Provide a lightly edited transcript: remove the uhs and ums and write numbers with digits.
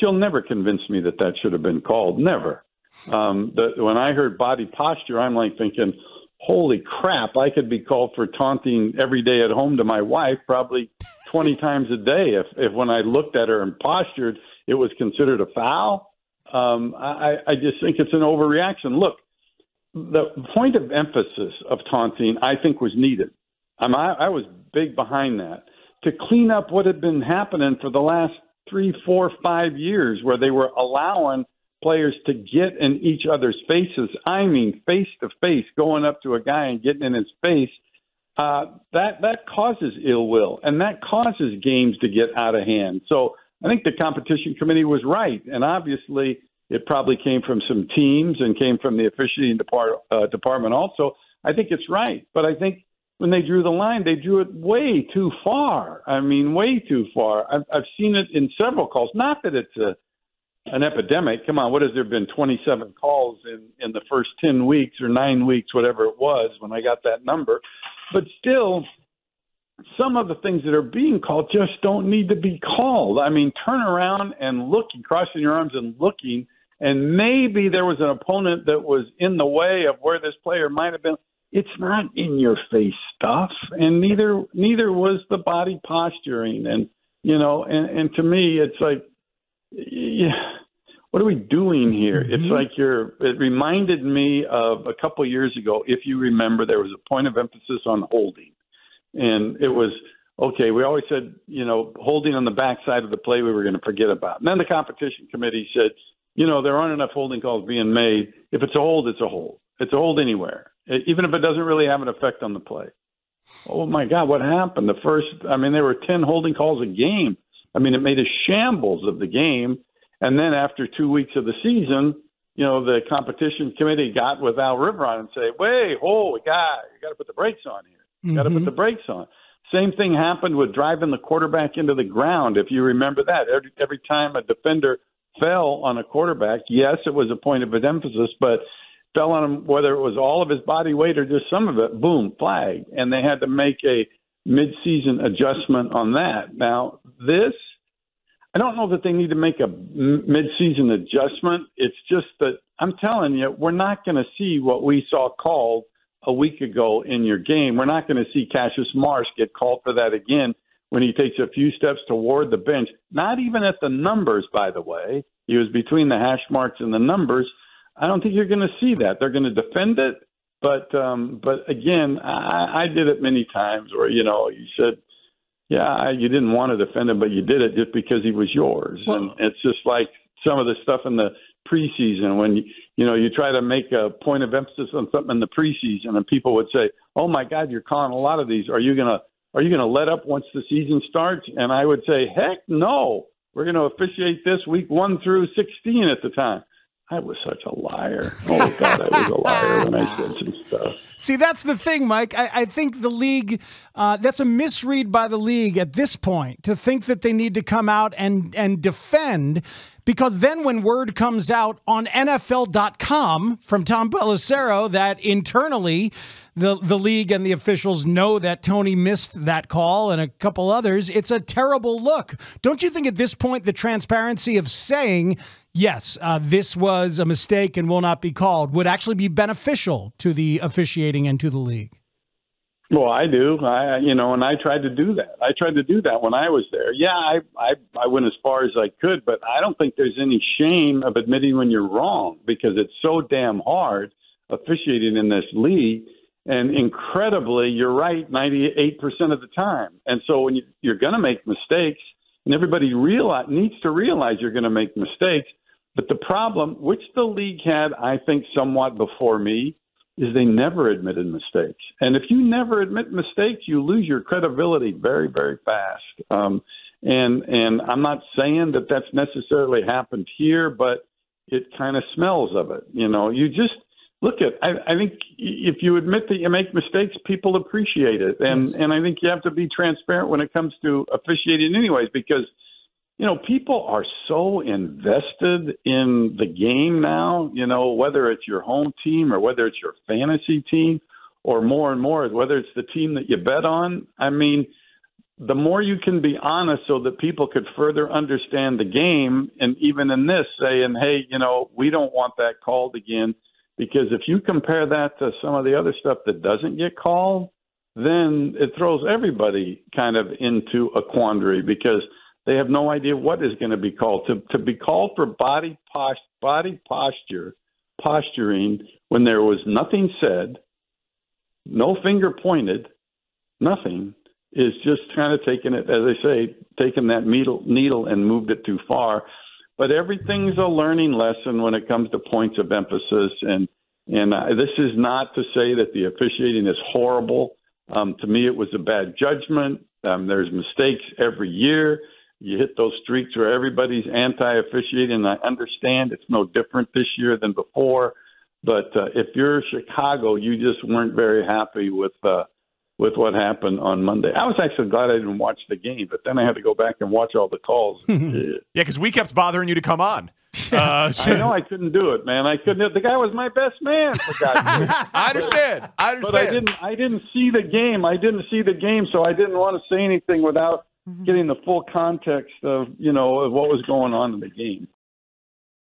you'll never convince me that should have been called. Never. When I heard body posture, I'm like thinking, holy crap, I could be called for taunting every day at home to my wife, probably 20 times a day. If when I looked at her and postured, it was considered a foul. I just think it's an overreaction. Look, the point of emphasis of taunting, I think, was needed. I was big behind that to clean up what had been happening for the last 3, 4, 5 years, where they were allowing players to get in each other's faces. I mean, face to face, going up to a guy and getting in his face. That causes ill will, and that causes games to get out of hand. So I think the competition committee was right, and obviously it probably came from some teams and came from the officiating department also. I think it's right, but I think when they drew the line, they drew it way too far. I mean, way too far. I've seen it in several calls. Not that it's an epidemic. Come on, what has there been? 27 calls in the first 10 weeks or 9 weeks, whatever it was, when I got that number. But still, some of the things that are being called just don't need to be called. I mean, turn around and looking, crossing your arms and looking, and maybe there was an opponent that was in the way of where this player might have been. It's not in your face stuff, and neither was the body posturing. And and to me, it's like, yeah, what are we doing here? Mm-hmm. It's like it reminded me of a couple years ago. If you remember, there was a point of emphasis on holding. And it was, okay, we always said, holding on the backside of the play we were going to forget about. And then the competition committee said, there aren't enough holding calls being made. If it's a hold, it's a hold. It's a hold anywhere, even if it doesn't really have an effect on the play. Oh, my God, what happened? There were 10 holding calls a game. I mean, it made a shambles of the game. And then after 2 weeks of the season, the competition committee got with Al River on and say, wait, you got to put the brakes on here. Mm-hmm. Got to put the brakes on. Same thing happened with driving the quarterback into the ground, if you remember that. Every time a defender fell on a quarterback, yes, it was a point of emphasis, but fell on him, whether it was all of his body weight or just some of it, boom, flag. And they had to make a mid-season adjustment on that. Now, I don't know that they need to make a mid-season adjustment. It's just that I'm telling you, we're not going to see what we saw called a week ago in your game. We're not going to see Cassius Marsh get called for that again when he takes a few steps toward the bench. Not even at the numbers, by the way. He was between the hash marks and the numbers. I don't think you're going to see that. They're going to defend it. But again, I did it many times where, you said, yeah, you didn't want to defend him, but you did it just because he was yours. Well, and it's just like some of the stuff in the preseason when, you try to make a point of emphasis on something in the preseason and people would say, oh, my God, you're calling a lot of these. Are you going to let up once the season starts? And I would say, heck no. We're going to officiate this week 1 through 16 at the time. I was such a liar. Oh, God, I was a liar when I said some stuff. See, that's the thing, Mike. I think the league, that's a misread by the league at this point to think that they need to come out and defend, because then when word comes out on NFL.com from Tom Pelissero that internally the league and the officials know that Tony missed that call and a couple others, it's a terrible look. Don't you think at this point the transparency of saying, yes, this was a mistake and will not be called would actually be beneficial to the officiating and to the league? Well, I do. And I tried to do that. I tried to do that when I was there. Yeah, I went as far as I could, but I don't think there's any shame of admitting when you're wrong, because it's so damn hard officiating in this league. And incredibly, you're right 98% of the time. And so when you're going to make mistakes, and everybody needs to realize you're going to make mistakes. But the problem, which the league had, I think, somewhat before me, is they never admitted mistakes. And if you never admit mistakes, you lose your credibility very, very fast. And I'm not saying that that's necessarily happened here, but it kind of smells of it. You just look at, I think if you admit that you make mistakes, people appreciate it. And I think you have to be transparent when it comes to officiating anyways, because, people are so invested in the game now, whether it's your home team or whether it's your fantasy team, or more and more, whether it's the team that you bet on. I mean, the more you can be honest so that people could further understand the game, and even in this, saying, hey, we don't want that called again, because if you compare that to some of the other stuff that doesn't get called, then it throws everybody kind of into a quandary because they have no idea what is going to be called. To be called for posturing when there was nothing said, no finger pointed, nothing, is just kind of taking it, as I say, taking that needle and moved it too far. But everything's a learning lesson when it comes to points of emphasis. And this is not to say that the officiating is horrible. To me, it was a bad judgment. There's mistakes every year. You hit those streaks where everybody's anti-officiating, and I understand it's no different this year than before. But if you're Chicago, you just weren't very happy with what happened on Monday. I was actually glad I didn't watch the game, but then I had to go back and watch all the calls. Yeah, because we kept bothering you to come on. I know I couldn't do it, man. I couldn't. The guy was my best man, for God's sake. I understand. But I didn't see the game. So I didn't want to say anything without getting the full context of what was going on in the game.